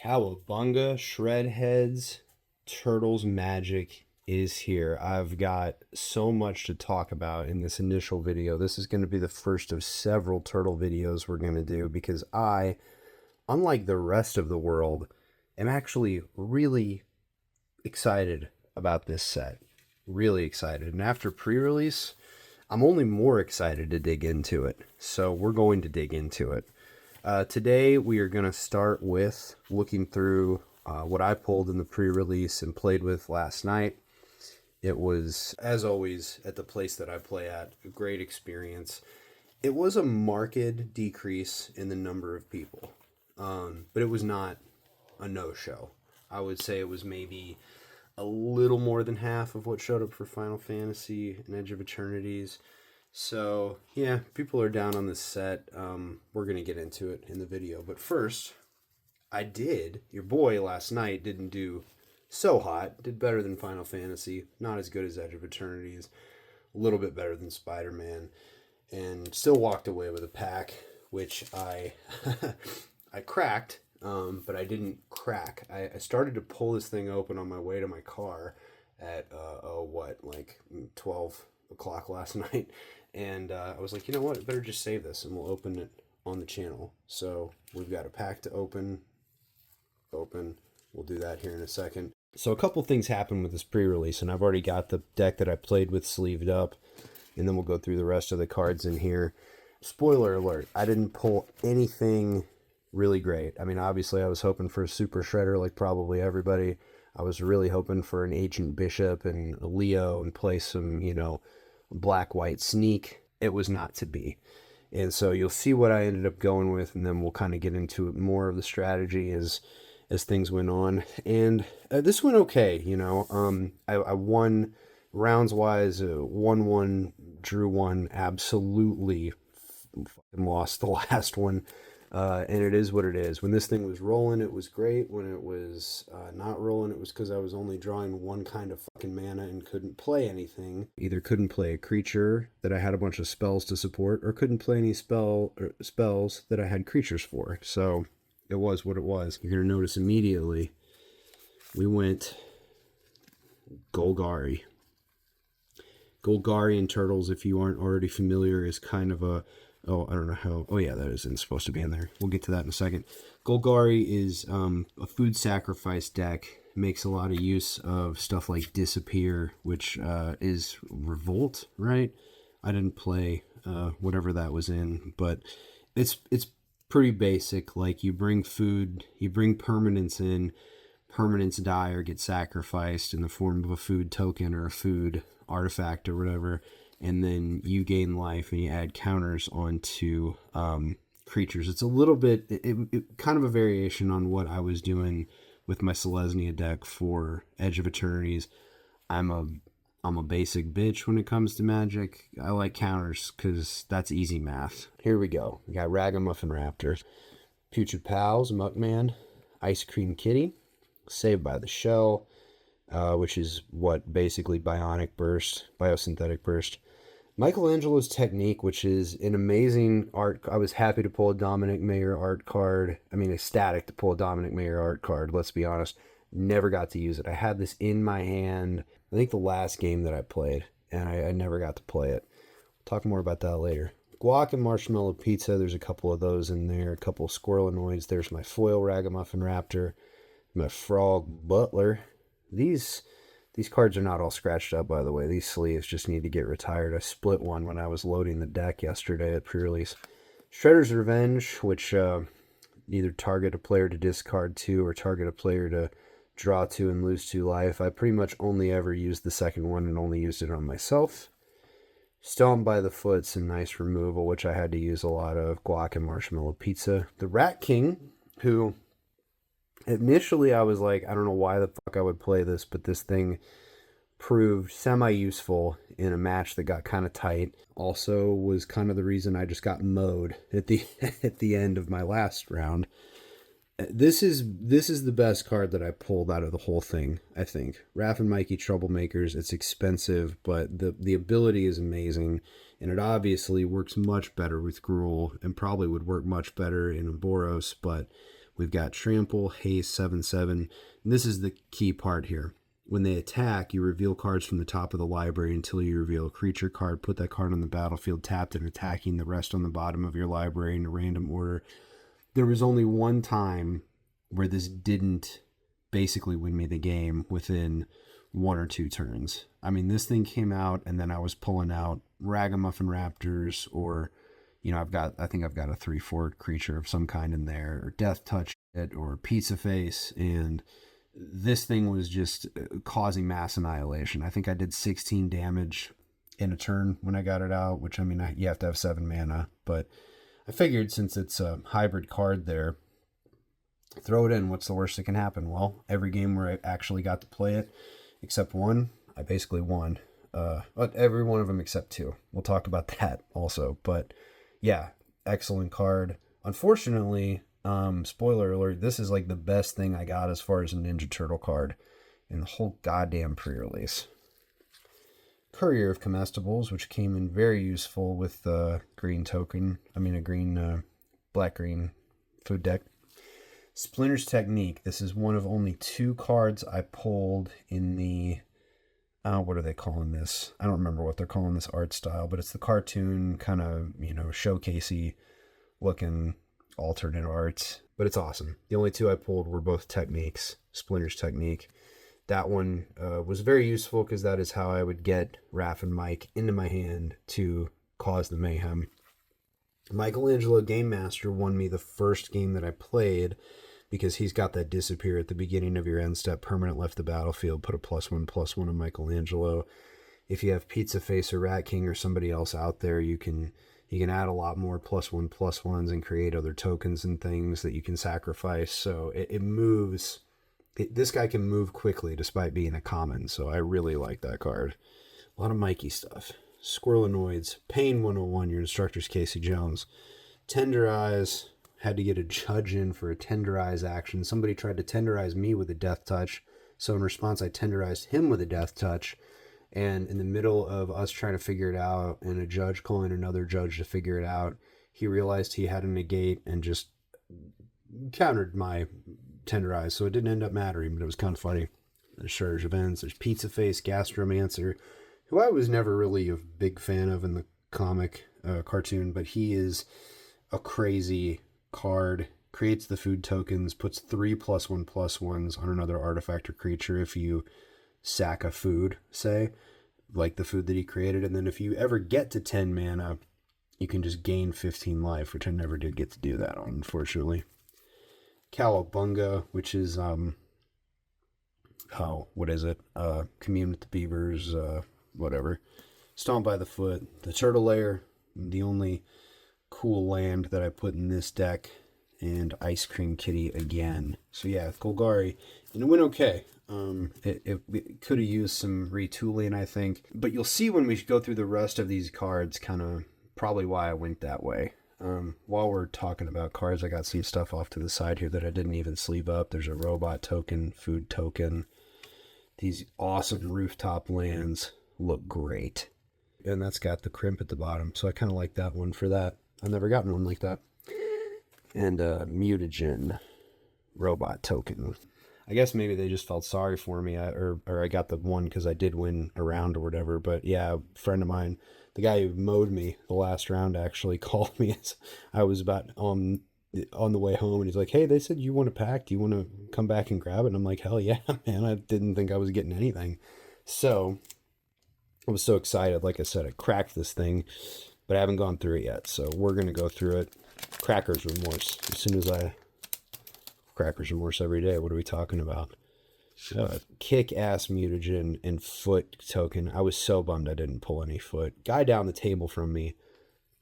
Cowabunga, Shredheads, Turtles Magic is here. I've got so much to talk about in this initial video. This is going to be the first of several turtle videos we're going to do because I, unlike the rest of the world, am actually really excited about this set. Really excited. And after pre-release, I'm only more excited to dig into it. So we're going to dig into it. Today we are going to start with looking through what I pulled in the pre-release and played with last night. It was, as always, at the place that I play at, a great experience. It was a marked decrease in the number of people, but it was not a no-show. I would say it was maybe a little more than half of what showed up for Final Fantasy and Edge of Eternities. So, yeah, people are down on this set. We're going to get into it in the video. But first, your boy last night didn't do so hot. Did better than Final Fantasy. Not as good as Edge of Eternities. A little bit better than Spider-Man. And still walked away with a pack, which I I cracked, but I didn't crack. I started to pull this thing open on my way to my car at, 12 o'clock last night. And I was like, you know what, I better just save this and we'll open it on the channel. So we've got a pack to open. We'll do that here in a second. So a couple things happened with this pre-release, and I've already got the deck that I played with sleeved up, and then we'll go through the rest of the cards in here. Spoiler alert, I didn't pull anything really great. I mean, obviously I was hoping for a Super Shredder like probably everybody. I was really hoping for an Ancient Bishop and a Leo and play some, black-white sneak. It was not to be. And so you'll see what I ended up going with, and then we'll kind of get into more of the strategy as things went on. And this went okay, I won rounds-wise, 1-1, drew one, absolutely fucking lost the last one. And it is what it is. When this thing was rolling, it was great. When it was not rolling, it was because I was only drawing one kind of fucking mana and couldn't play anything. Either couldn't play a creature that I had a bunch of spells to support, or couldn't play any spells that I had creatures for. So it was what it was. You're going to notice immediately we went Golgari. Golgari and Turtles, if you aren't already familiar, is kind of a... Oh, I don't know how... Oh, yeah, that isn't supposed to be in there. We'll get to that in a second. Golgari is a food sacrifice deck. Makes a lot of use of stuff like Disappear, which is Revolt, right? I didn't play whatever that was in, but it's pretty basic. Like, you bring food, you bring permanents in, permanents die or get sacrificed in the form of a food token or a food artifact or whatever, and then you gain life and you add counters onto creatures. It's a little bit, it kind of a variation on what I was doing with my Selesnya deck for Edge of Eternities. I'm a basic bitch when it comes to Magic. I like counters because that's easy math. Here we go. We got Ragamuffin Raptor, Putrid Pals, Muckman, Ice Cream Kitty, Saved by the Shell, which is what basically biosynthetic burst. Michelangelo's Technique, which is an amazing art. I was happy to pull a Dominic Mayer art card. I mean, ecstatic to pull a Dominic Mayer art card, let's be honest. Never got to use it. I had this in my hand, I think the last game that I played, and I never got to play it. Talk more about that later. Guac and Marshmallow Pizza, there's a couple of those in there. A couple of Squirrelinoids. There's my foil Ragamuffin Raptor, my Frog Butler. These cards are not all scratched up, by the way. These sleeves just need to get retired. I split one when I was loading the deck yesterday at pre-release. Shredder's Revenge, which either target a player to discard 2 or target a player to draw 2 and lose 2 life. I pretty much only ever used the second one and only used it on myself. Stomp by the Foot, some nice removal, which I had to use a lot of. Guac and Marshmallow Pizza. The Rat King, who... Initially, I was like, I don't know why the fuck I would play this, but this thing proved semi-useful in a match that got kind of tight. Also was kind of the reason I just got mowed at the end of my last round. This is the best card that I pulled out of the whole thing, I think. Raph and Mikey Troublemakers, it's expensive, but the ability is amazing, and it obviously works much better with Gruul, and probably would work much better in Boros, but We've got Trample, Haste, 7/7. And this is the key part here. When they attack, you reveal cards from the top of the library until you reveal a creature card. Put that card on the battlefield tapped and attacking the rest on the bottom of your library in a random order. There was only one time where this didn't basically win me the game within 1 or 2 turns. I mean, this thing came out and then I was pulling out Ragamuffin Raptors, or, you know, I think I've got a 3/4 creature of some kind in there, or Death Touch it, or Pizza Face, and this thing was just causing mass annihilation. I think I did 16 damage in a turn when I got it out, which, I mean, you have to have 7 mana, but I figured since it's a hybrid card there, throw it in. What's the worst that can happen? Well, every game where I actually got to play it, except one, I basically won. But every one of them except 2. We'll talk about that also. But yeah, excellent card. Unfortunately, spoiler alert, this is like the best thing I got as far as a Ninja Turtle card in the whole goddamn pre-release. Courier of Comestibles, which came in very useful with the green token. I mean, a green, black-green food deck. Splinter's Technique. This is one of only 2 cards I pulled in the, what are they calling this? I don't remember what they're calling this art style, but it's the cartoon kind of, you know, showcasey looking alternate art. But it's awesome. The only 2 I pulled were both techniques. Splinter's Technique. That one was very useful because that is how I would get Raph and Mike into my hand to cause the mayhem. Michelangelo Game Master won me the first game that I played because he's got that disappear at the beginning of your end step. Permanent left the battlefield, put a +1/+1 on Michelangelo. If you have Pizza Face or Rat King or somebody else out there, you can add a lot more +1/+1s and create other tokens and things that you can sacrifice. So it moves. This guy can move quickly despite being a common, so I really like that card. A lot of Mikey stuff. Squirrelinoids, Pain 101, your instructor's Casey Jones. Tenderize, had to get a judge in for a tenderize action. Somebody tried to tenderize me with a Death Touch, so in response I tenderized him with a Death Touch, and in the middle of us trying to figure it out and a judge calling another judge to figure it out, he realized he had a negate and just countered my tenderize, so it didn't end up mattering, but it was kind of funny. There's Shredder's Events, there's Pizza Face, Gastromancer, who I was never really a big fan of in the comic cartoon, but he is a crazy card. Creates the food tokens, puts 3 +1/+1s on another artifact or creature if you sack a food, say, like the food that he created. And then if you ever get to 10 mana, you can just gain 15 life, which I never did get to do that on, unfortunately. Cowabunga, which is, what is it? Commune with the Beavers, whatever. Stomp by the Foot, the Turtle Lair, the only cool land that I put in this deck, and Ice Cream Kitty again. So yeah, Golgari, and it went okay. It could have used some retooling, I think, but you'll see when we go through the rest of these cards kind of probably why I went that way. While we're talking about cards, I got some stuff off to the side here that I didn't even sleeve up. There's a robot token, food token. These awesome rooftop lands look great. And that's got the crimp at the bottom, so I kind of like that one for that. I've never gotten one like that. And mutagen robot token. I guess maybe they just felt sorry for me, or I got the one because I did win a round or whatever. But yeah, a friend of mine, the guy who mowed me the last round, actually called me as I was about on the way home, and he's like, "Hey, they said you want a pack. Do you want to come back and grab it?" And I'm like, "Hell yeah, man! I didn't think I was getting anything." So I was so excited. Like I said, I cracked this thing, but I haven't gone through it yet. So we're gonna go through it. Cracker's Remorse. As soon as Cracker's Remorse every day. What are we talking about? Kick-ass mutagen and foot token. I was so bummed I didn't pull any foot. Guy down the table from me,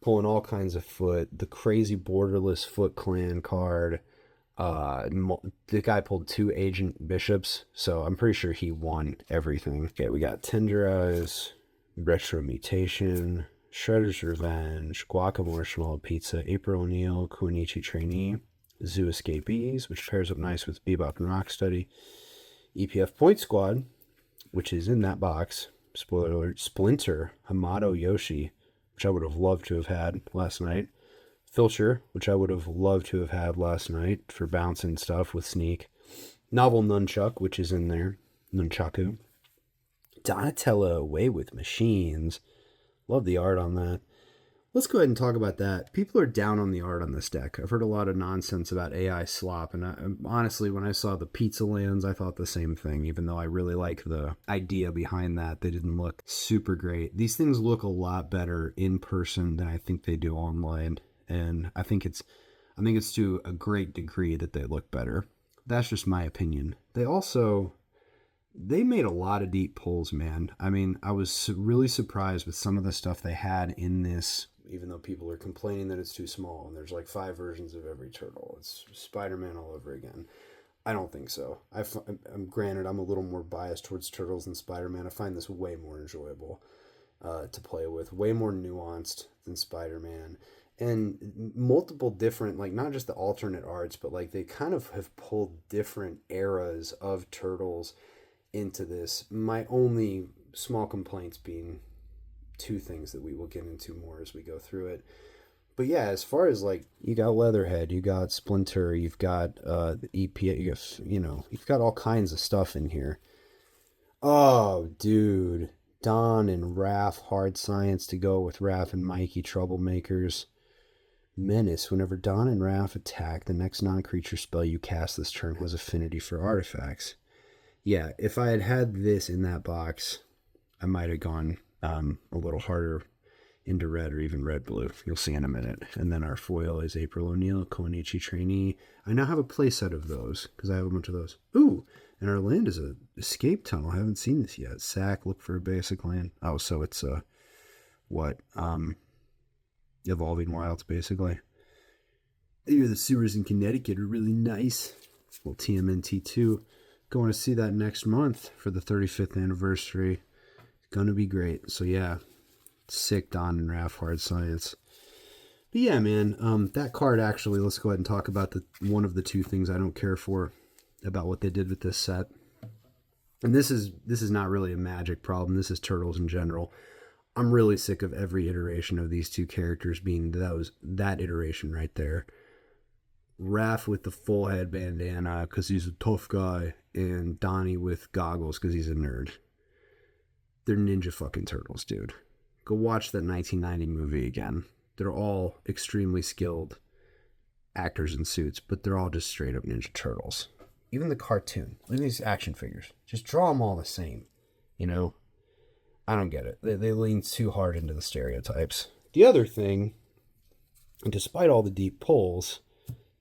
pulling all kinds of foot. The crazy borderless Foot Clan card. The guy pulled 2 Agent Bishops, so I'm pretty sure he won everything. Okay, we got Tenderize, Retro Mutation, Shredder's Revenge, Guacamole Pizza, April O'Neil, Kunichi Trainee, Zoo Escapees, which pairs up nice with Bebop and Rocksteady, EPF Point Squad, which is in that box, spoiler alert, Splinter, Hamato Yoshi, which I would have loved to have had last night, Filcher, which I would have loved to have had last night for bouncing stuff with Sneak. Novel Nunchuck, which is in there. Nunchaku. Donatello Away with Machines. Love the art on that. Let's go ahead and talk about that. People are down on the art on this deck. I've heard a lot of nonsense about AI slop, and honestly, when I saw the pizza lands, I thought the same thing, even though I really like the idea behind that. They didn't look super great. These things look a lot better in person than I think they do online, and I think it's to a great degree that they look better. That's just my opinion. They made a lot of deep pulls, man. I mean, I was really surprised with some of the stuff they had in this, even though people are complaining that it's too small and there's like 5 versions of every turtle. It's Spider-Man all over again. I don't think so. Granted, I'm a little more biased towards turtles than Spider-Man. I find this way more enjoyable to play with, way more nuanced than Spider-Man. And multiple different, like, not just the alternate arts, but like they kind of have pulled different eras of turtles into this. My only small complaints being 2 things that we will get into more as we go through it. But yeah, as far as like, you got Leatherhead, you got Splinter, you've got the EPA, you've got all kinds of stuff in here. Oh, dude. Don and Raph, Hard Science to go with Raph and Mikey, Troublemakers. Menace. Whenever Don and Raph attack, the next non-creature spell you cast this turn has affinity for artifacts. Yeah, if I had had this in that box, I might have gone a little harder into red or even red-blue. You'll see in a minute. And then our foil is April O'Neil, Koenichi Trainee. I now have a playset of those because I have a bunch of those. Ooh, and our land is a escape tunnel. I haven't seen this yet. Sack, look for a basic land. Oh, so it's Evolving Wilds, basically. The sewers in Connecticut are really nice. Well, TMNT2. Going to see that next month for the 35th anniversary. Gonna be great. So yeah, sick Don and Raph Hard Science. But yeah, man, that card actually, let's go ahead and talk about one of the 2 things I don't care for about what they did with this set. And this is not really a Magic problem. This is Turtles in general. I'm really sick of every iteration of these 2 characters being that iteration right there. Raph with the full head bandana because he's a tough guy, and Donnie with goggles because he's a nerd. They're Ninja fucking Turtles, dude. Go watch that 1990 movie again. They're all extremely skilled actors in suits, but they're all just straight up Ninja Turtles. Even the cartoon. Look at these action figures. Just draw them all the same. I don't get it. They lean too hard into the stereotypes. The other thing, despite all the deep pulls,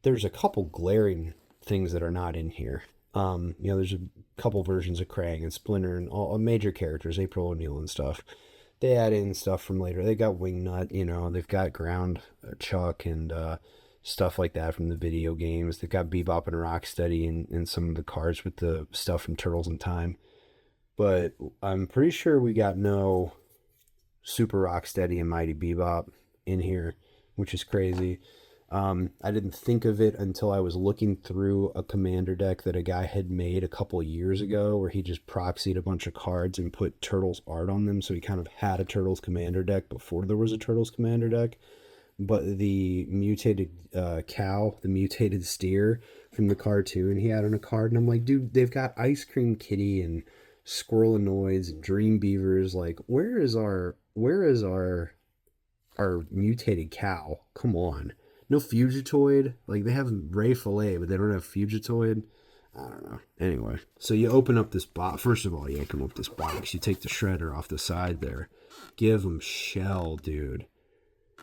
there's a couple glaring things that are not in here. There's a couple versions of Krang and Splinter and all major characters, April O'Neil and stuff. They add in stuff from later. They got Wingnut, they've got Ground Chuck and stuff like that from the video games. They've got Bebop and Rocksteady and some of the cards with the stuff from Turtles in Time. But I'm pretty sure we got no Super Rocksteady and Mighty Bebop in here, which is crazy. I didn't think of it until I was looking through a commander deck that a guy had made a couple years ago where he just proxied a bunch of cards and put Turtles art on them. So he kind of had a Turtles commander deck before there was a Turtles commander deck. But the mutated cow, the mutated steer from the cartoon he had on a card. And I'm like, dude, they've got Ice Cream Kitty and Squirrelanoids and Dream Beavers. Like, where is our mutated cow? Come on. No Fugitoid. Like, they have Ray Fillet, but they don't have Fugitoid. I don't know. Anyway, so you open up this box. First of all, you open up this box. You take the shredder off the side there. Give them shell, dude.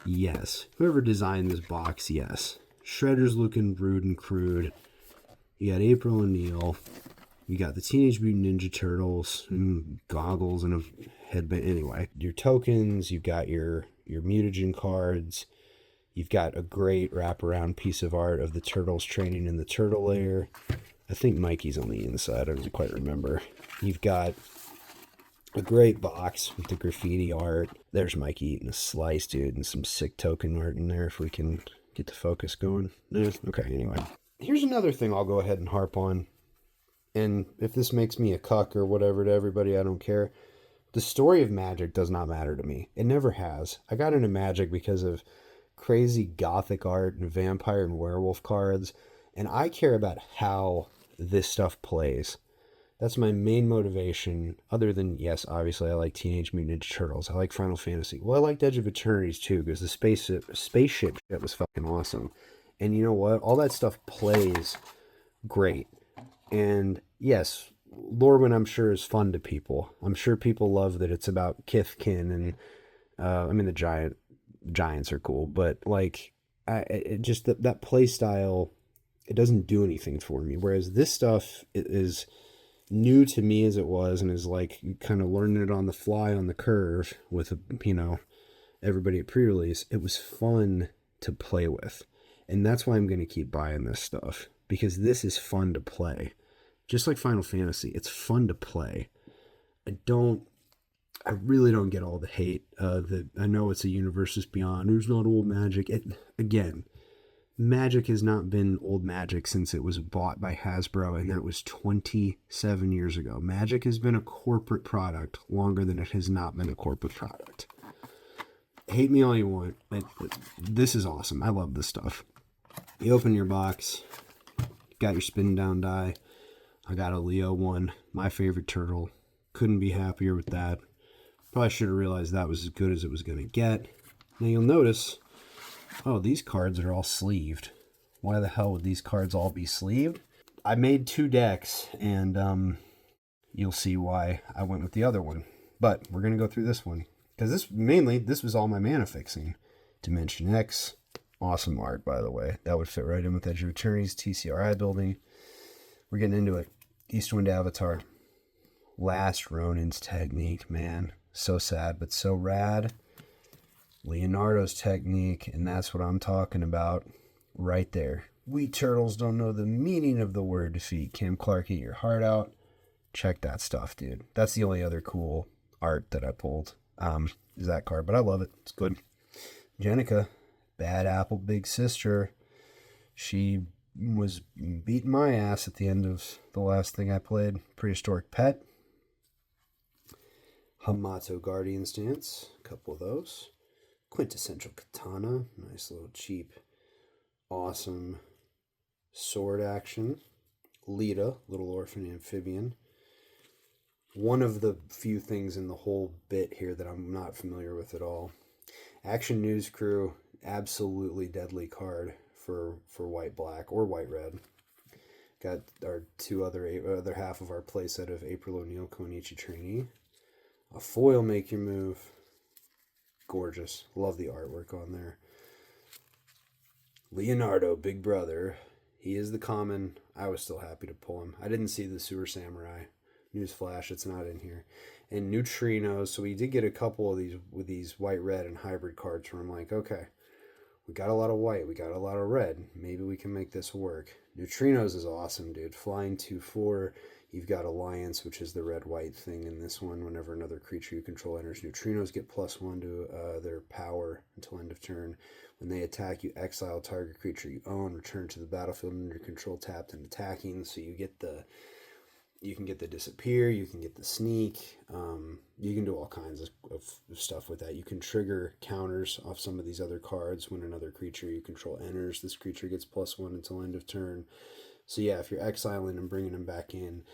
Yes. Whoever designed this box, yes. Shredder's looking rude and crude. You got April O'Neil. You got the Teenage Mutant Ninja Turtles and goggles and a headband. Anyway, your tokens. You've got your mutagen cards. You've got a great wraparound piece of art of the Turtles training in the turtle lair. I think Mikey's on the inside. I don't quite remember. You've got a great box with the graffiti art. There's Mikey eating a slice, dude, and some sick token art in there if we can get the focus going. Okay, anyway. Here's another thing I'll go ahead and harp on. And if this makes me a cuck or whatever to everybody, I don't care. The story of Magic does not matter to me. It never has. I got into Magic because of crazy gothic art and vampire and werewolf cards, and I care about how this stuff plays. That's my main motivation, other than, yes, obviously I like Teenage Mutant Ninja Turtles. I like Final Fantasy. Well, I liked Edge of Eternities too, because the spaceship shit was fucking awesome. And you know what? All that stuff plays great. And yes, Lorwyn, I'm sure, is fun to people. I'm sure people love that it's about Kithkin, and I mean, the giants are cool, but like, it just that play style, it doesn't do anything for me. Whereas this stuff is new to me as it was, and is like kind of learning it on the fly on the curve with, everybody at pre-release. It was fun to play with, and that's why I'm going to keep buying this stuff, because this is fun to play. Just like Final Fantasy, it's fun to play. I really don't get all the hate. That I know it's a Universes Beyond. There's not old Magic. Again, Magic has not been old Magic since it was bought by Hasbro, and that was 27 years ago. Magic has been a corporate product longer than it has not been a corporate product. Hate me all you want. This is awesome. I love this stuff. You open your box, got your spin down die. I got a Leo one, my favorite turtle. Couldn't be happier with that. Probably should have realized that was as good as it was going to get. Now you'll notice, oh, these cards are all sleeved. Why the hell would these cards all be sleeved? I made 2 decks, and you'll see why I went with the other one. But we're going to go through this one, because this was all my mana fixing. Dimension X, awesome art, by the way. That would fit right in with Edge of Eternities, TCRI building. We're getting into it. Eastwind Avatar. Last Ronin's technique, man. So sad, but so rad. Leonardo's technique, and that's what I'm talking about right there. We turtles don't know the meaning of the word defeat. Cam Clark, eat your heart out. Check that stuff, dude. That's the only other cool art that I pulled. Is that card, but I love it. It's good. Jenica, Bad Apple Big Sister. She was beating my ass at the end of the last thing I played. Prehistoric Pet. Hamato Guardian Stance. A couple of those. Quintessential Katana. Nice little cheap, awesome sword action. Lita, Little Orphan Amphibian. One of the few things in the whole bit here that I'm not familiar with at all. Action News Crew, absolutely deadly card for white black or white red. Got our other half of our playset of April O'Neil Koenichi trainee. A foil Make Your Move. Gorgeous. Love the artwork on there. Leonardo, Big Brother. He is the common. I was still happy to pull him. I didn't see the Sewer Samurai. Newsflash, it's not in here. And Neutrinos. So we did get a couple of these with these white, red, and hybrid cards where I'm like, okay, we got a lot of white, we got a lot of red. Maybe we can make this work. Neutrinos is awesome, dude. Flying 2/4. You've got Alliance, which is the red-white thing in this one. Whenever another creature you control enters, Neutrinos get +1 to their power until end of turn. When they attack, you exile target creature you own, return to the battlefield under control tapped and attacking. So you can get the disappear, you can get the sneak, you can do all kinds of stuff with that. You can trigger counters off some of these other cards when another creature you control enters. This creature gets +1 until end of turn. So yeah, if you're exiling and bringing them back in,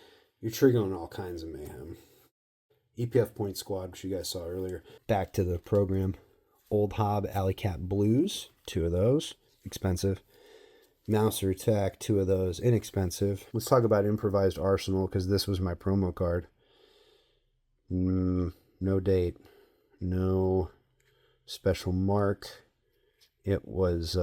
you're triggering all kinds of mayhem. EPF Point Squad, which you guys saw earlier. Back to the program. Old Hob Alley Cat Blues, 2 of those, expensive. Mouser Attack, 2 of those, inexpensive. Let's talk about Improvised Arsenal, because this was my promo card. No date, no special mark. It was,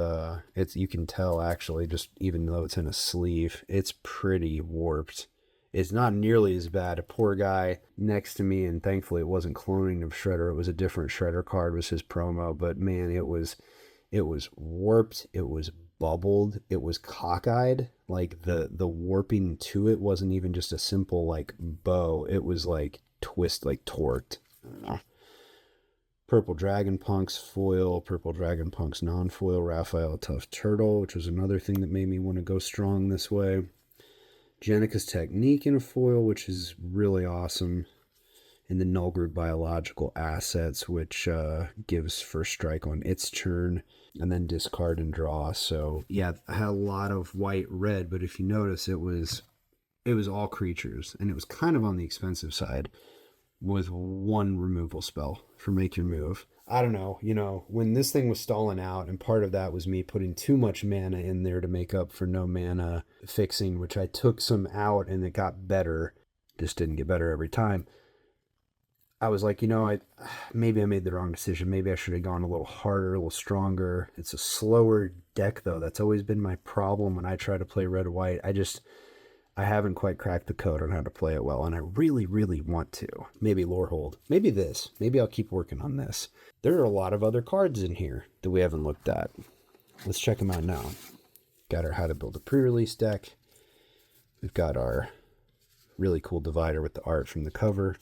you can tell actually, just even though it's in a sleeve, it's pretty warped. It's not nearly as bad. A poor guy next to me, and thankfully it wasn't cloning of Shredder. It was a different Shredder card, was his promo. But man, it was warped. It was bubbled. It was cockeyed. Like the warping to it wasn't even just a simple like bow. It was like torqued. I don't know. Purple Dragon Punk's foil, Purple Dragon Punk's non-foil, Raphael Tough Turtle, which was another thing that made me want to go strong this way. Jenica's Technique in a foil, which is really awesome. and then Nullgrid Biological Assets, which gives first strike on its turn, and then discard and draw. So yeah, I had a lot of white red, but if you notice, it was all creatures, and it was kind of on the expensive side with one removal spell for Make Your Move. I don't know, when this thing was stalling out, and part of that was me putting too much mana in there to make up for no mana fixing, which I took some out and it got better. Just didn't get better every time. I was like, maybe I made the wrong decision. Maybe I should have gone a little harder, a little stronger. It's a slower deck, though. That's always been my problem when I try to play red-white. I haven't quite cracked the code on how to play it well, and I really, really want to. Maybe Lorehold. Maybe this. Maybe I'll keep working on this. There are a lot of other cards in here that we haven't looked at. Let's check them out now. Got our How to Build a Pre-Release deck. We've got our really cool divider with the art from the cover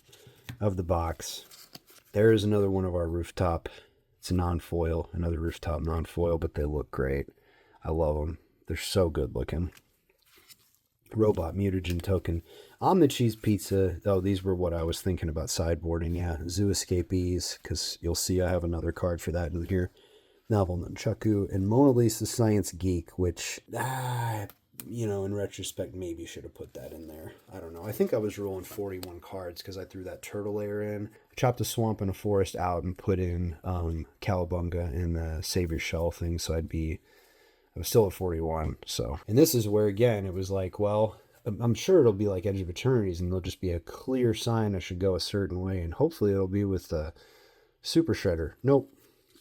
of the box. There is another one of our rooftop. It's a non-foil, another rooftop non-foil, but they look great. I love them. They're so good looking. Robot mutagen token. On the cheese pizza. Oh, these were what I was thinking about sideboarding. Yeah, Zoo Escapees, because you'll see I have another card for that in here. Novel Nunchaku and Mona Lisa Science Geek, which in retrospect, maybe should have put that in there. I don't know. I think I was rolling 41 cards because I threw that turtle layer in. I chopped a swamp and a forest out and put in Cowabunga and the Save Your Shell thing, so I was still at 41. So, and this is where, again, it was like, well, I'm sure it'll be like Edge of Eternities, and there'll just be a clear sign I should go a certain way, and hopefully it'll be with the Super Shredder. Nope.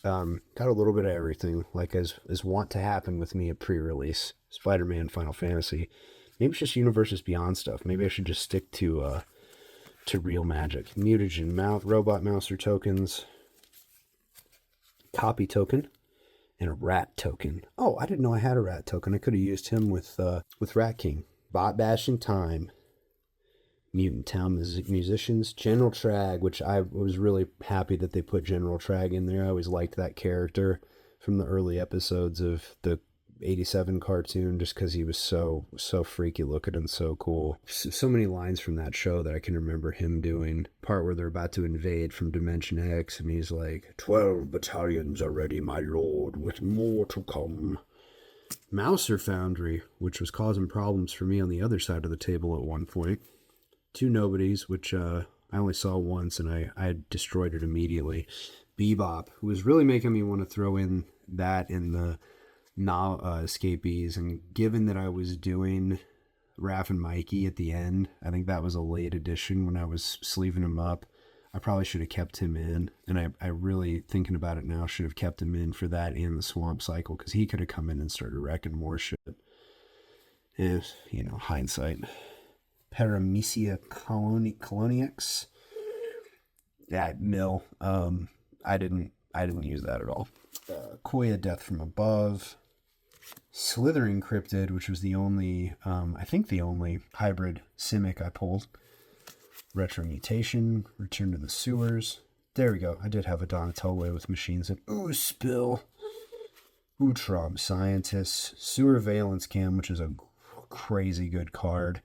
Got a little bit of everything, like as wont to happen with me at pre-release. Spider-Man, Final Fantasy. Maybe it's just Universes Beyond stuff. Maybe I should just stick to real magic. Mutagen, Robot Mouser tokens, Copy token, and a Rat token. Oh, I didn't know I had a Rat token. I could have used him with Rat King. Bot Bashing Time, Mutant Town Musicians, General Trag, which I was really happy that they put General Trag in there. I always liked that character from the early episodes of the 87 cartoon, just because he was so freaky looking and so cool. So many lines from that show that I can remember him doing. Part where they're about to invade from Dimension X, and he's like, 12 battalions are ready, my lord, with more to come. Mouser Foundry, which was causing problems for me on the other side of the table at one point. Two Nobodies, which I only saw once, and I destroyed it immediately. Bebop, who was really making me want to throw in that in the escapees, and given that I was doing Raph and Mikey at the end, I think that was a late addition when I was sleeving him up. I probably should have kept him in, and I really, thinking about it now, should have kept him in for that and the Swamp Cycle, because he could have come in and started wrecking more shit. Hindsight. Paramecia Coloniax. Yeah, Mill. I didn't use that at all. Koya Death from Above. Slithering Cryptid, which was the only, I think the only hybrid Simic I pulled. Retro Mutation, Return to the Sewers. There we go. I did have a Donatello with machines and Spill. Utrom Scientist. Sewer Valence Cam, which is a crazy good card.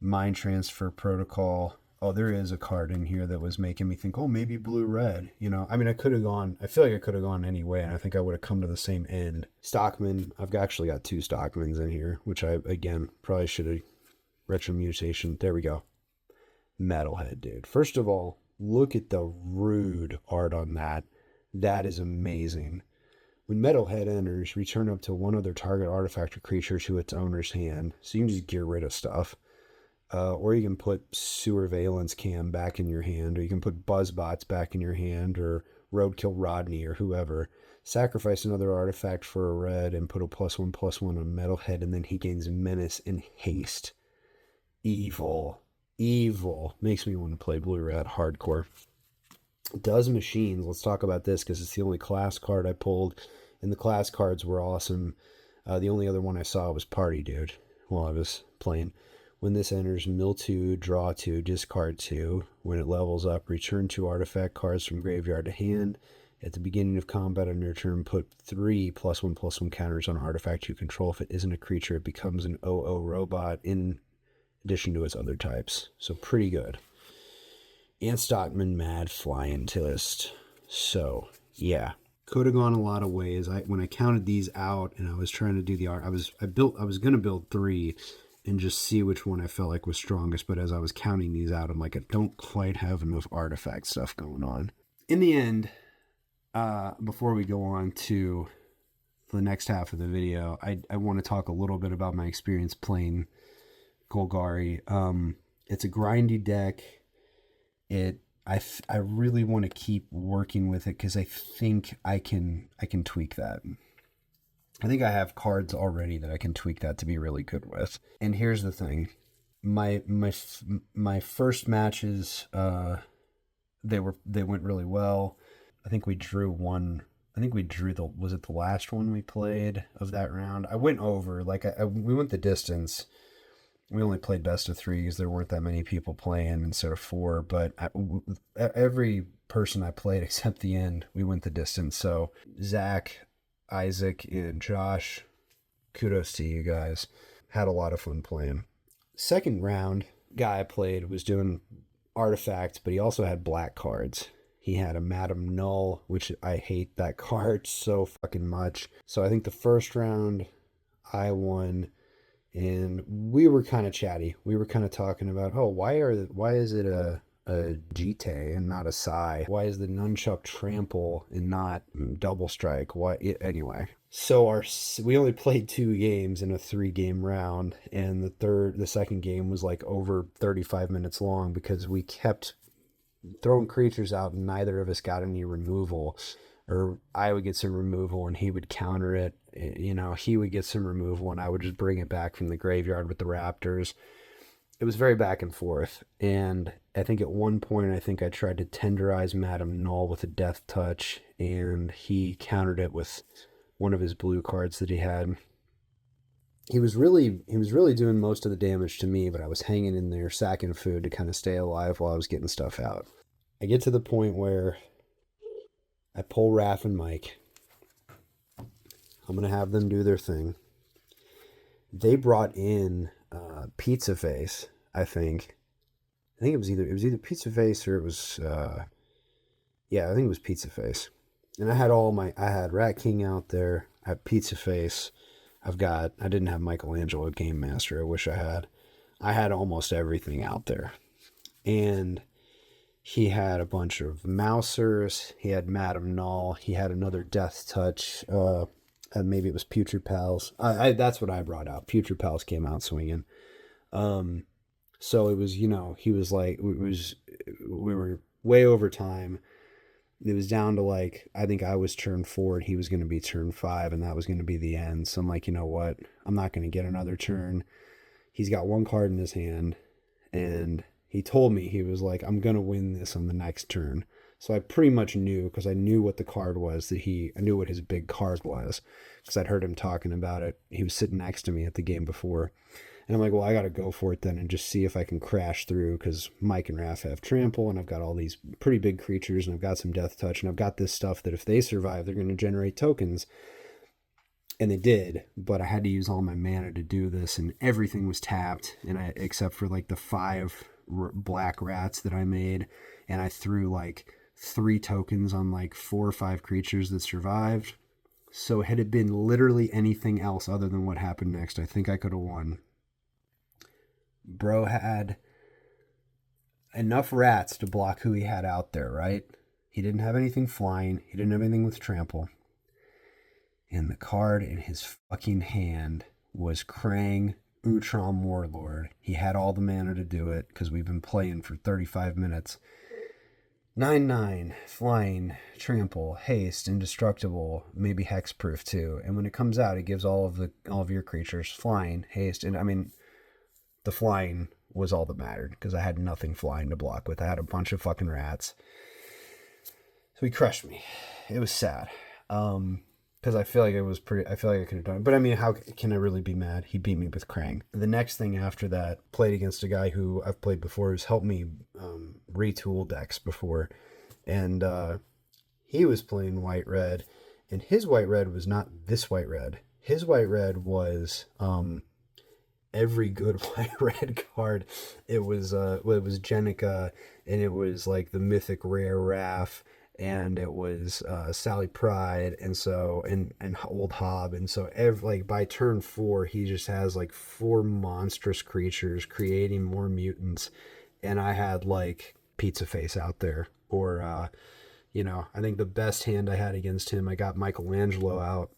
Mind Transfer Protocol. Oh, there is a card in here that was making me think, maybe blue-red. I could have gone, I feel like I could have gone any way, and I think I would have come to the same end. Stockman, I've actually got two Stockmans in here, which I, again, probably should have. Retro Mutation, there we go. Metalhead, dude. First of all, look at the rude art on that. That is amazing. When Metalhead enters, return up to one other target artifact or creature to its owner's hand. So you can just get rid of stuff. Or you can put Sewer Valence Cam back in your hand, or you can put Buzzbots back in your hand, or Roadkill Rodney, or whoever. Sacrifice another artifact for a red and put a +1/+1 on Metalhead, and then he gains Menace and Haste. Evil. Makes me want to play Blue-Red hardcore. Does Machines. Let's talk about this because it's the only class card I pulled, and the class cards were awesome. The only other one I saw was Party Dude while I was playing. When this enters, mill 2, draw 2, discard 2. When it levels up, return 2 artifact cards from graveyard to hand. At the beginning of combat on your turn, put 3 +1/+1 counters on an artifact you control. If it isn't a creature, it becomes an 0/0 robot in addition to its other types. So pretty good. and Stockman Mad Flying Twist. So yeah, could have gone a lot of ways. When I counted these out and I was trying to do the art, I was gonna build 3 and just see which one I felt like was strongest. But as I was counting these out, I'm like, I don't quite have enough artifact stuff going on. In the end, before we go on to the next half of the video, I want to talk a little bit about my experience playing Golgari. It's a grindy deck. I really want to keep working with it because I think I can tweak that. I think I have cards already that I can tweak that to be really good with. And here's the thing. My first matches, they went really well. I think we drew one. I think we drew was it the last one we played of that round? I went over, like we went the distance. We only played best of 3 because there weren't that many people playing instead of 4. But every person I played except the end, we went the distance. So Zach, Isaac, and Josh, kudos to you guys. Had a lot of fun playing. Second round, guy I played was doing artifacts, but he also had black cards. He had a Madam Null, which I hate that card so fucking much. So I think the first round I won. And we were kind of chatty. We were kind of talking about, why is it a Jite and not a Sai? Why is the Nunchuck Trample and not Double Strike? Anyway. So we only played 2 games in a 3-game round, and the second game was like over 35 minutes long because we kept throwing creatures out and neither of us got any removal. Or I would get some removal and he would counter it. You know, he would get some removal and I would just bring it back from the graveyard with the Raptors. It was very back and forth. And I think at one point, I tried to tenderize Madam Null with a Death Touch, and he countered it with one of his blue cards that he had. He was really doing most of the damage to me, but I was hanging in there, sacking food to kind of stay alive while I was getting stuff out. I get to the point where I pull Raph and Mike. I'm going to have them do their thing. They brought in Pizza Face, I think. I think it was either Pizza Face or it was, I think it was Pizza Face. And I had Rat King out there. I have Pizza Face. I didn't have Michelangelo Game Master. I wish I had. I had almost everything out there. And he had a bunch of Mousers. He had Madam Null. He had another Death Touch. Maybe it was Putrid Pals. That's what I brought out. Putrid Pals came out swinging. So it was, he was like, we were way over time. It was down to like, I think I was turn 4 and he was going to be turn 5 and that was going to be the end. So I'm like, you know what? I'm not going to get another turn. He's got 1 card in his hand and he told me, he was like, I'm going to win this on the next turn. So I pretty much knew, because I knew what the card was, I knew what his big card was, because I'd heard him talking about it. He was sitting next to me at the game before. And I'm like, well, I got to go for it then and just see if I can crash through, because Mike and Raph have trample, and I've got all these pretty big creatures, and I've got some Death Touch, and I've got this stuff that if they survive, they're going to generate tokens. And they did, but I had to use all my mana to do this, and everything was tapped, except for like the 5 black rats that I made, and I threw like 3 tokens on like 4 or 5 creatures that survived. So had it been literally anything else other than what happened next, I think I could have won. Bro had enough rats to block who he had out there, right? He didn't have anything flying. He didn't have anything with trample. And the card in his fucking hand was Krang Utrom Warlord. He had all the mana to do it because we've been playing for 35 minutes. 9/9, flying, trample, haste, indestructible, maybe hexproof too. And when it comes out, it gives all of your creatures flying, haste, and I mean, the flying was all that mattered because I had nothing flying to block with. I had a bunch of fucking rats. So he crushed me. It was sad. Because I feel like I feel like I could have done it. But I mean, how can I really be mad? He beat me with Krang. The next thing after that, played against a guy who I've played before, who's helped me retool decks before. And he was playing white-red. And his white-red was not this white-red. His white-red was every good white red card. It was Jenica, and it was like the mythic rare Raph, and it was Sally Pride, and Old Hob, and so like by turn 4, he just has like 4 monstrous creatures creating more mutants, and I had like Pizza Face out there, or I think the best hand I had against him, I got Michelangelo out.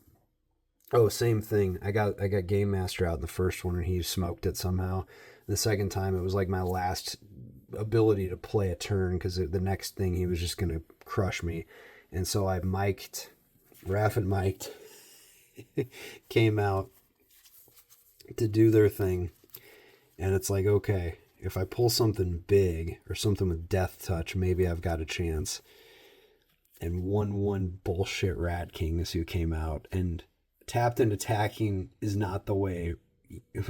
Oh, same thing. I got Game Master out in the first one, and he smoked it somehow. The second time, it was like my last ability to play a turn, because the next thing he was just gonna crush me, and so I mic'd, Raph and mic'd, came out to do their thing, and it's like, okay, if I pull something big or something with Death Touch, maybe I've got a chance. And 1/1 bullshit Rat King is who came out, and tapped and attacking is not the way.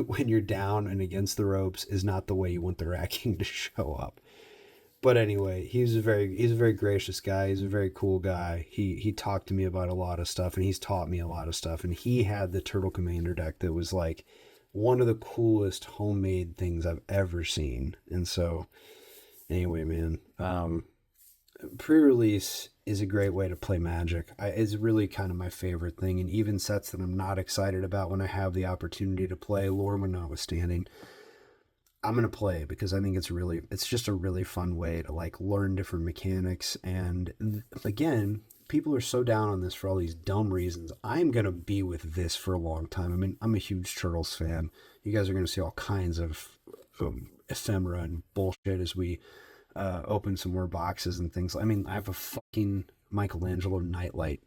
When you're down and against the ropes, is not the way you want the Rat King to show up. But anyway, he's a very gracious guy. He's a very cool guy. He talked to me about a lot of stuff, and he's taught me a lot of stuff. And he had the Turtle Commander deck that was like one of the coolest homemade things I've ever seen. And so, anyway, man, pre-release is a great way to play Magic. It's really kind of my favorite thing, and even sets that I'm not excited about, when I have the opportunity to play, Lorma notwithstanding, I'm gonna play, because I think it's just a really fun way to like learn different mechanics. And again, people are so down on this for all these dumb reasons. I'm gonna be with this for a long time. I mean, I'm a huge Turtles fan. You guys are gonna see all kinds of ephemera and bullshit as we open some more boxes and things. I mean, I have a fucking Michelangelo Nightlight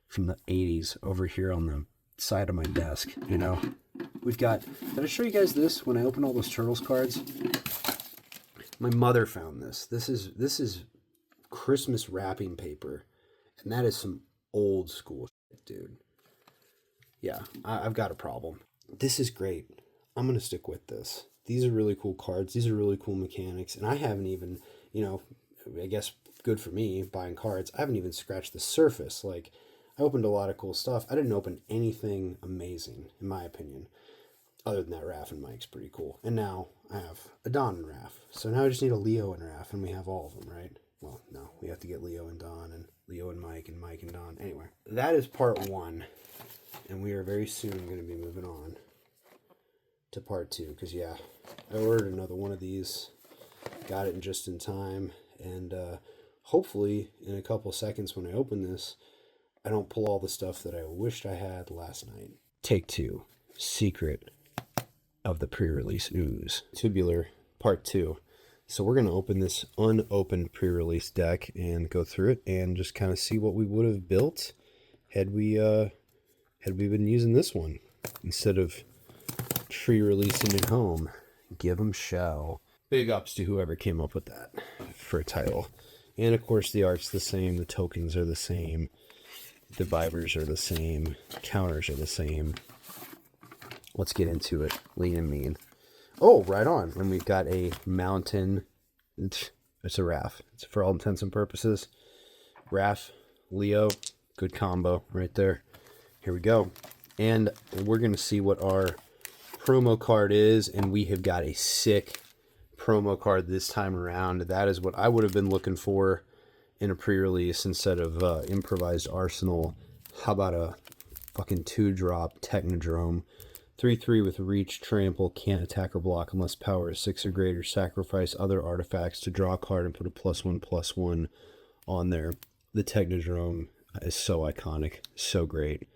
from the 80s over here on the side of my desk, We've got, did I show you guys this when I opened all those Turtles cards? My mother found this. This is Christmas wrapping paper, and that is some old school shit, dude. Yeah, I've got a problem. This is great. I'm going to stick with this. These are really cool cards. These are really cool mechanics. And I haven't even, I guess good for me buying cards, I haven't even scratched the surface. Like, I opened a lot of cool stuff. I didn't open anything amazing, in my opinion. Other than that, Raph and Mike's pretty cool. And now I have a Don and Raph. So now I just need a Leo and Raph, and we have all of them, right? Well, no, we have to get Leo and Don, and Leo and Mike and Don. Anyway, that is part 1. And we are very soon going to be moving on to part 2. Because, yeah, I ordered another one of these. Got it just in time. And hopefully, in a couple seconds when I open this, I don't pull all the stuff that I wished I had last night. Take 2. Secret of the pre-release ooze. Tubular part 2. So we're going to open this unopened pre-release deck and go through it and just kind of see what we would have built had we been using this one instead of pre-releasing it home. Give them shell. Big ups to whoever came up with that for a title. And of course the art's the same, the tokens are the same, the vibers are the same, counters are the same. Let's get into it. Lean and mean. Oh, right on. And we've got a mountain. It's a Raph. It's for all intents and purposes. Raph, Leo, good combo right there. Here we go. And we're going to see what our promo card is. And we have got a sick promo card this time around. That is what I would have been looking for in a pre-release instead of improvised arsenal. How about a fucking 2-drop Technodrome? 3/3 with reach, trample, can't attack or block unless power is 6 or greater. Sacrifice other artifacts to draw a card and put a +1/+1 on there. The Technodrome is so iconic, so great.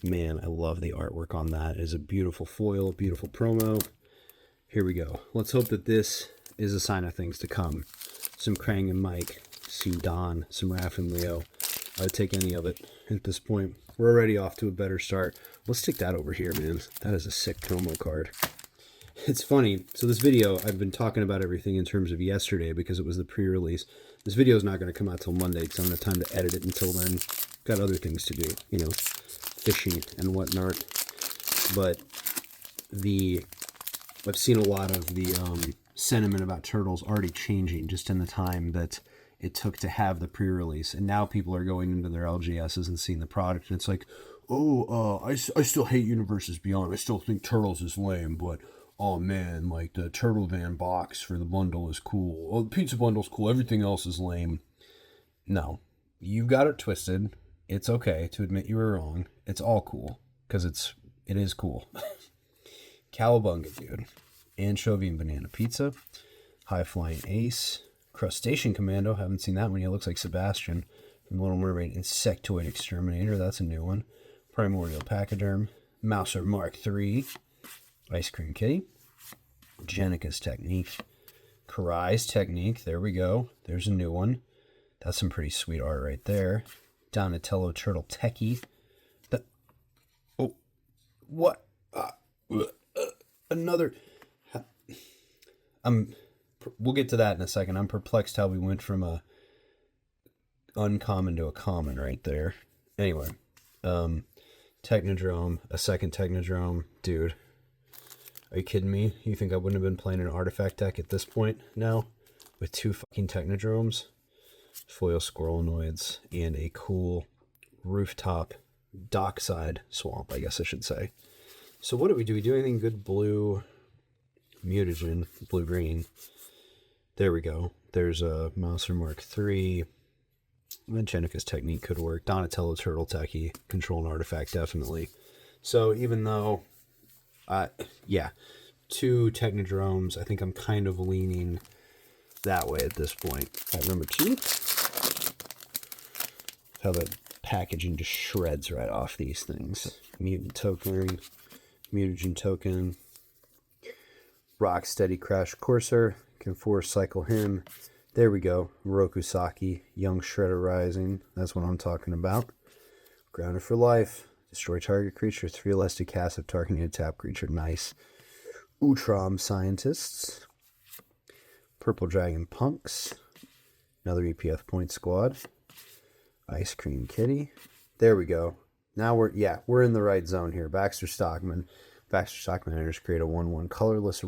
Man, I love the artwork on that. It is a beautiful foil, beautiful promo. Here we go. Let's hope that this is a sign of things to come. Some Krang and Mike, some Don, some Raph and Leo. I would take any of it at this point. We're already off to a better start. Let's stick that over here, man. That is a sick promo card. It's funny. So this video, I've been talking about everything in terms of yesterday because it was the pre-release. This video is not going to come out till Monday because I don't have time to edit it until then. Got other things to do, fishing and whatnot. But I've seen a lot of the sentiment about Turtles already changing just in the time that it took to have the pre-release, and now people are going into their LGSs and seeing the product, and it's like, I still hate Universes Beyond. I still think Turtles is lame, but oh man, like the Turtle Van box for the bundle is cool. Oh, the pizza bundle's cool. Everything else is lame. No, you've got it twisted. It's okay to admit you were wrong. It's all cool because it is cool. Cowabunga, dude. Anchovy and banana pizza. High Flying Ace. Crustacean Commando. Haven't seen that one yet. Looks like Sebastian from Little Mermaid. Insectoid Exterminator. That's a new one. Primordial Pachyderm. Mouser Mark III. Ice Cream Kitty. Jenica's Technique. Karai's Technique. There we go. There's a new one. That's some pretty sweet art right there. Donatello Turtle Techie. Oh, what? Another. We'll get to that in a second. I'm perplexed how we went from a uncommon to a common right there. Anyway, Technodrome, a second Technodrome, dude. Are you kidding me? You think I wouldn't have been playing an artifact deck at this point now with 2 fucking Technodromes, foil Squirrelnoids, and a cool rooftop dockside swamp, I guess I should say. So what do we do? We do anything good? Blue, mutagen, blue-green. There we go. There's a Mouser Mark III. Jenica's Technique could work. Donatello Turtle Techie. Control an artifact, definitely. So even though, yeah, 2 Technodromes, I think I'm kind of leaning that way at this point. At number 2. How the packaging just shreds right off these things. Mutant token, mutagen token, Rocksteady Crash Courser, can force cycle him. There we go. Rokusaki, Young Shredder Rising. That's what I'm talking about. Grounded for life. Destroy target creature. 3 less to cast if targeting a tap creature. Nice. Utrom Scientists. Purple Dragon Punks. Another EPF point squad. Ice Cream Kitty. There we go. Now we're in the right zone here. Baxter Stockman enters, create a 1/1 colorless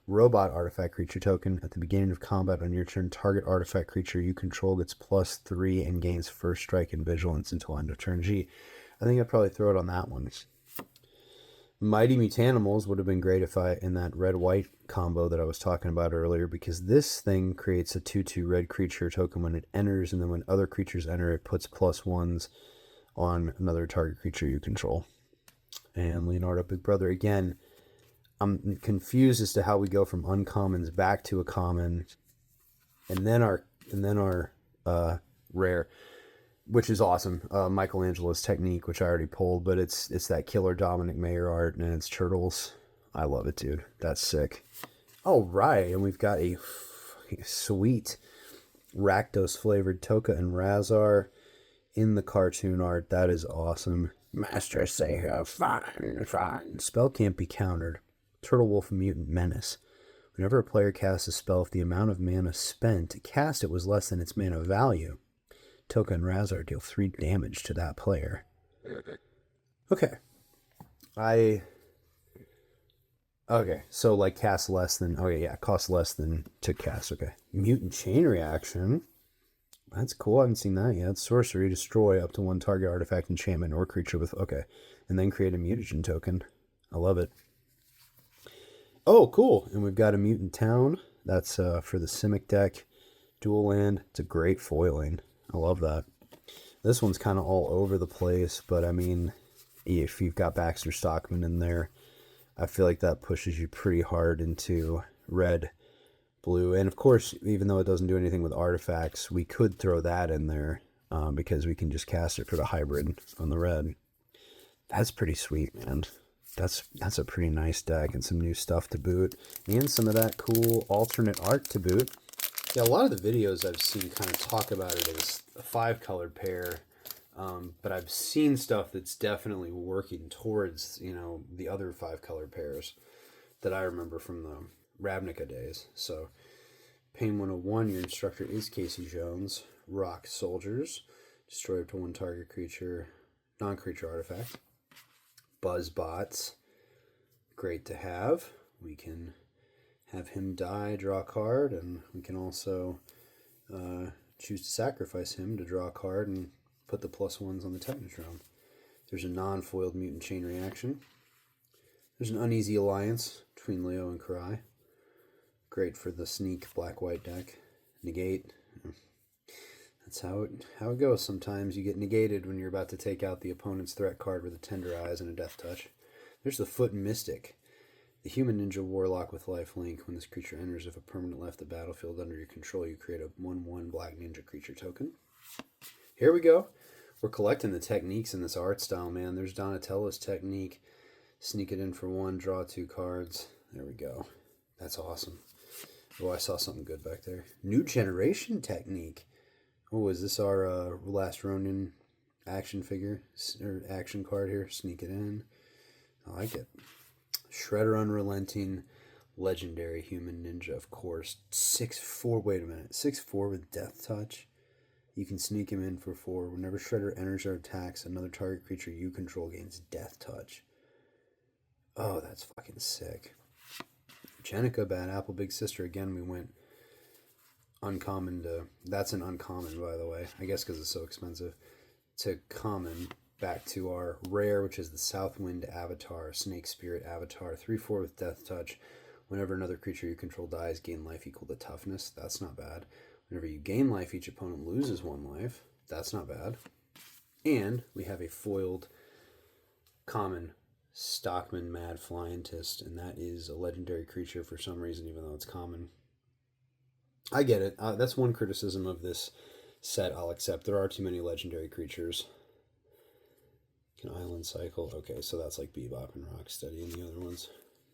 robot artifact creature token. At the beginning of combat on your turn, target artifact creature you control gets +3 and gains first strike and vigilance until end of turn. Gee, I think I'd probably throw it on that one. Mighty Mutanimals would have been great if in that red-white combo that I was talking about earlier, because this thing creates a 2/2 red creature token when it enters, and then when other creatures enter, it puts +1s on another target creature you control. And Leonardo Big Brother, again, I'm confused as to how we go from uncommons back to a common, and then our rare, which is awesome. Michelangelo's Technique, which I already pulled, but it's that killer Dominic Mayer art, and it's turtles. I love it, dude. That's sick. All right, and we've got a sweet Rakdos flavored Toka and Razar in the cartoon art. That is awesome. Master Seiya, fine. Spell can't be countered. Turtle Wolf Mutant Menace. Whenever a player casts a spell, if the amount of mana spent to cast it was less than its mana value, Toka and Razar deal 3 damage to that player. Okay. So like cast less than, cost less than to cast. Okay. Mutant Chain Reaction. That's cool. I haven't seen that yet. Sorcery, destroy up to 1 target artifact, enchantment, or creature with, and then create a mutagen token. I love it. Oh, cool. And we've got a Mutant Town. That's for the Simic deck. Dual land. It's a great foiling. I love that. This one's kind of all over the place, but I mean, if you've got Baxter Stockman in there, I feel like that pushes you pretty hard into red, blue. And of course, even though it doesn't do anything with artifacts, we could throw that in there because we can just cast it for the hybrid on the red. That's pretty sweet, man. That's a pretty nice deck, and some new stuff to boot, and some of that cool alternate art to boot. Yeah, a lot of the videos I've seen kind of talk about it as a 5-colored pair, but I've seen stuff that's definitely working towards, the other 5-colored pairs that I remember from the Ravnica days. So, Pain 101, your instructor is Casey Jones. Rock Soldiers, destroy up to 1 target creature, non-creature artifact. Buzzbots, great to have. We can have him die, draw a card, and we can also choose to sacrifice him to draw a card and put the +1s on the Technodrome. There's a non-foiled Mutant Chain Reaction. There's an uneasy alliance between Leo and Karai. Great for the sneak black-white deck. Negate. That's how it goes sometimes. You get negated when you're about to take out the opponent's threat card with a Tender Eyes and a Death Touch. There's the Foot Mystic. The human ninja warlock with lifelink. When this creature enters, if a permanent left the battlefield under your control, you create a 1/1 black ninja creature token. Here we go. We're collecting the techniques in this art style, man. There's Donatello's technique. Sneak it in for 1, draw 2 cards. There we go. That's awesome. Oh, I saw something good back there. New generation technique. Oh, is this our Last Ronin action figure or action card here? Sneak it in. I like it. Shredder Unrelenting, legendary human ninja, of course. 6/4. Wait a minute. 6/4 with Death Touch. You can sneak him in for 4. Whenever Shredder enters or attacks, another target creature you control gains Death Touch. Oh, that's fucking sick. Jenica, Bad Apple, Big Sister. Again, we went uncommon to... That's an uncommon, by the way. I guess because it's so expensive. To common, back to our rare, which is the Southwind Avatar, Snake Spirit Avatar. 3/4 with Death Touch. Whenever another creature you control dies, gain life equal to toughness. That's not bad. Whenever you gain life, each opponent loses 1 life. That's not bad. And we have a foiled common Stockman Mad Flyentist, and that is a legendary creature for some reason, even though it's common. I get it. That's one criticism of this set I'll accept. There are too many legendary creatures. Can Island Cycle. Okay, so that's like Bebop and Rocksteady and the other ones.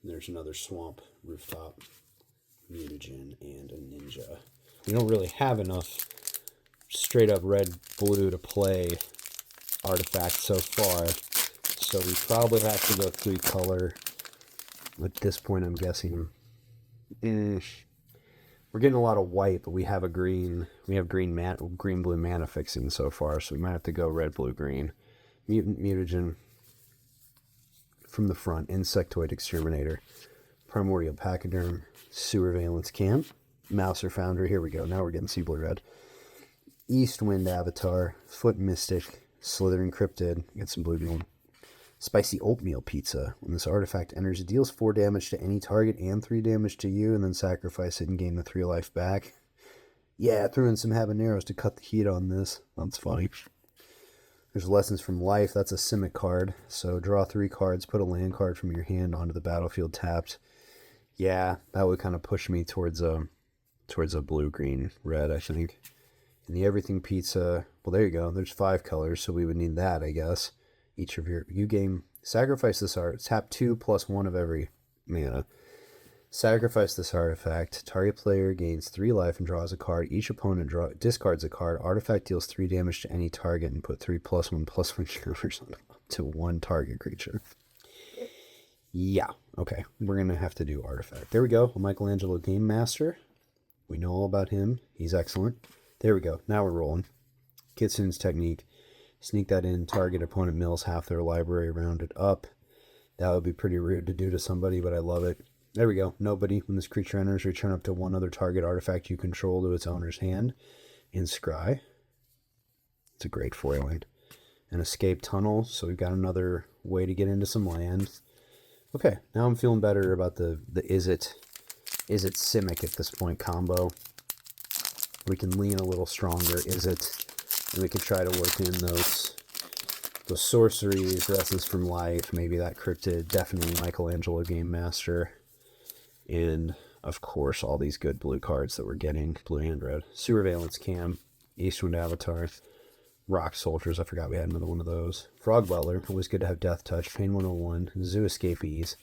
There's another Swamp Rooftop, Mutagen, and a Ninja. We don't really have enough straight up red-blue to play artifacts so far, so we probably have to go 3-color. At this point, I'm guessing... We're getting a lot of white, but we have a green. We have green-blue mana fixing so far, so we might have to go red-blue-green. Mutant Mutagen from the front. Insectoid Exterminator. Primordial Pachyderm. Sewer Valence Camp. Mouser Foundry. Here we go. Now we're getting sea blue red. Eastwind Avatar. Foot Mystic. Slithering Cryptid. Get some blue green. Spicy Oatmeal Pizza. When this artifact enters, it deals 4 damage to any target and 3 damage to you, and then sacrifice it and gain the 3 life back. Yeah, threw in some habaneros to cut the heat on this. That's funny. There's Lessons from Life. That's a Simic card. So draw 3 cards, put a land card from your hand onto the battlefield tapped. Yeah, that would kind of push me towards a blue-green-red, I think. And the Everything Pizza, well, there you go. There's 5 colors, so we would need that, I guess. Each of you game, sacrifice this art. Tap 2 plus 1 of every mana. Sacrifice this artifact. Target player gains 3 life and draws a card. Each opponent discards a card. Artifact deals 3 damage to any target and put 3 +1/+1 counters on up to 1 target creature. Yeah, okay. We're going to have to do artifact. There we go. Michelangelo Game Master. We know all about him. He's excellent. There we go. Now we're rolling. Kitsun's technique. Sneak that in. Target opponent mills half their library, rounded up. That would be pretty rude to do to somebody, but I love it. There we go. Nobody. When this creature enters, return up to 1 other target artifact you control to its owner's hand. In Scry. It's a great foiling. An Escape Tunnel. So we've got another way to get into some land. Okay, now I'm feeling better about the is it Simic at this point combo. We can lean a little stronger. Is it? And we could try to work in those sorceries, Lessons from Life, maybe that Cryptid, definitely Michelangelo Game Master, and of course all these good blue cards that we're getting, blue and red. Sewer Valence Cam, Eastwind Avatar, Rock Soldiers, I forgot we had another one of those. Frog Butler, always good to have Death Touch, Pain 101, Zoo Escapees,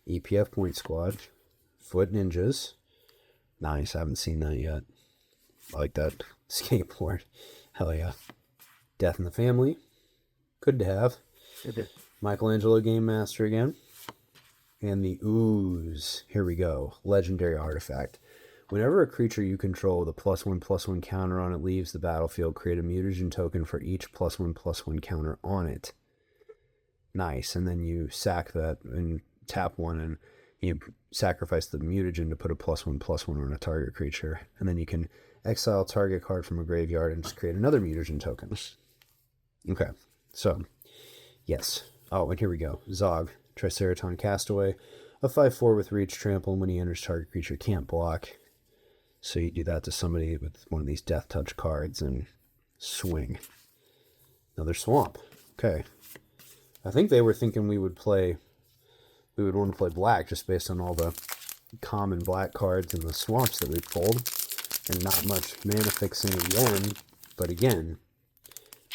EPF Point Squad, Foot Ninjas, nice, I haven't seen that yet. I like that skateboard. Hell yeah. Death in the Family. Good to have. Michelangelo Game Master again. And the Ooze. Here we go. Legendary artifact. Whenever a creature you control with a +1/+1 counter on it leaves the battlefield, create a mutagen token for each +1/+1 counter on it. Nice. And then you sack that and tap 1 and you sacrifice the mutagen to put a +1/+1 on a target creature. And then you can exile target card from a graveyard and just create another mutagen token. Okay, so, yes. Oh, and here we go. Zog, Triceraton Castaway. A 5/4 with reach, trample, and when he enters, target creature can't block. So you do that to somebody with one of these Death Touch cards and swing. Another Swamp. Okay. I think they were thinking we would want to play black just based on all the common black cards and the swamps that we pulled. And not much mana fixing again. But again,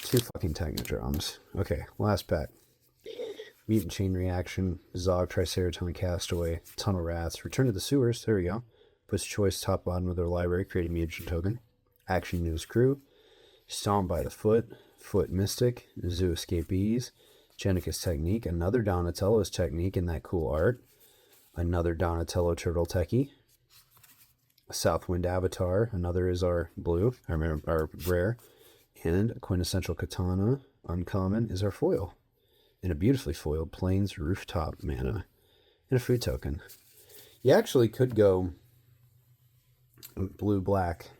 2 fucking Technodromes. Okay, last pack. Mutant Chain Reaction, Zog, Triceraton Castaway, Tunnel Rats, Return to the Sewers, there we go. Puts choice top bottom of their library, create a mutant token. Action News Crew, Stomp by the Foot, Foot Mystic, Zoo Escapees, Jenicus Technique, another Donatello's Technique in that cool art, another Donatello Turtle Techie, Southwind Avatar, another is our blue, our rare, and Quintessential Katana, uncommon, is our foil. And a beautifully foiled Plains Rooftop mana, and a food token. You actually could go blue, black,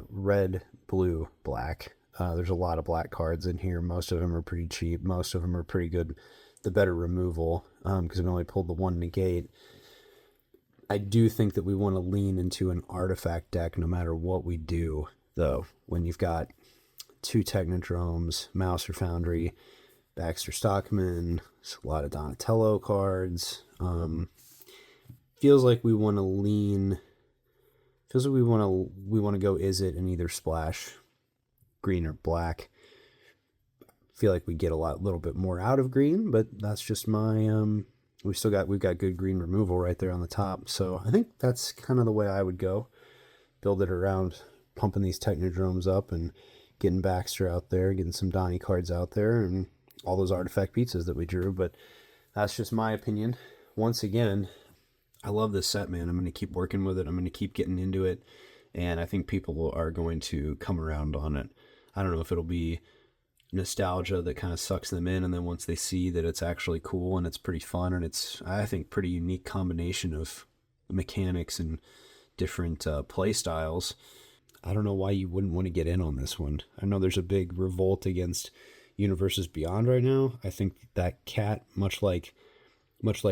red, blue, black. There's a lot of black cards in here. Most of them are pretty cheap. Most of them are pretty good. The better removal, because we only pulled the 1 negate. I do think that we want to lean into an artifact deck no matter what we do, though. When you've got 2 Technodromes, Mouser Foundry, Baxter Stockman, a lot of Donatello cards. Feels like we want to lean. Feels like we want to go Izzet and either splash green or black. Feel like we get a little bit more out of green, but that's just my we've got good green removal right there on the top. So I think that's kind of the way I would go. Build it around pumping these Technodromes up and getting Baxter out there, getting some Donnie cards out there, and all those artifact pizzas that we drew. But that's just my opinion. Once again, I love this set, man. I'm going to keep working with it. I'm going to keep getting into it. And I think people are going to come around on it. I don't know if it'll be nostalgia that kind of sucks them in, and then once they see that it's actually cool and it's pretty fun, and it's, I think, pretty unique combination of mechanics and different play styles. I don't know why you wouldn't want to get in on this one. I know there's a big revolt against Universes Beyond right now. I think that cat, much like,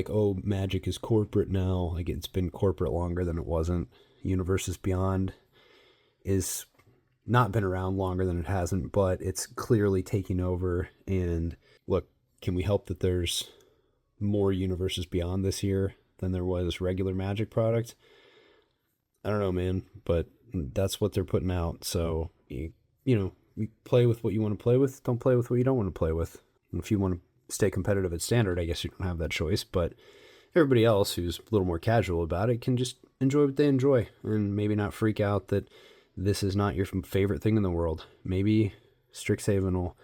oh, Magic is corporate now, like it's been corporate longer than it wasn't. Universes Beyond is not been around longer than it hasn't, but it's clearly taking over. And look, can we help that there's more Universes Beyond this year than there was regular Magic product? I don't know, man, but that's what they're putting out. So, you play with what you want to play with. Don't play with what you don't want to play with. And if you want to stay competitive at Standard, I guess you don't have that choice. But everybody else who's a little more casual about it can just enjoy what they enjoy and maybe not freak out that this is not your favorite thing in the world. Maybe Strixhaven will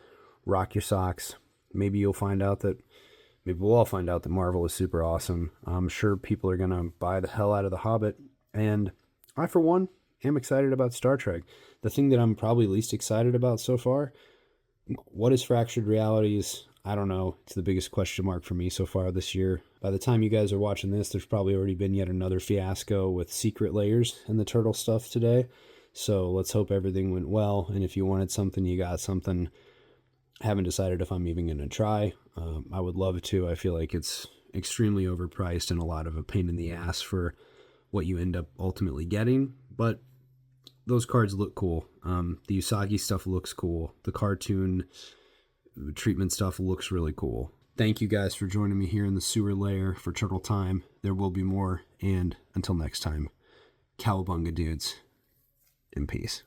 rock your socks. Maybe we'll all find out that Marvel is super awesome. I'm sure people are going to buy the hell out of The Hobbit. And I, for one, am excited about Star Trek. The thing that I'm probably least excited about so far, what is Fractured Realities? I don't know. It's the biggest question mark for me so far this year. By the time you guys are watching this, there's probably already been yet another fiasco with secret layers and the turtle stuff today. So let's hope everything went well. And if you wanted something, you got something. I haven't decided if I'm even going to try. I would love to. I feel like it's extremely overpriced and a lot of a pain in the ass for what you end up ultimately getting. But those cards look cool. The Usagi stuff looks cool. The cartoon treatment stuff looks really cool. Thank you guys for joining me here in the sewer layer for Turtle Time. There will be more. And until next time, cowabunga dudes. In peace.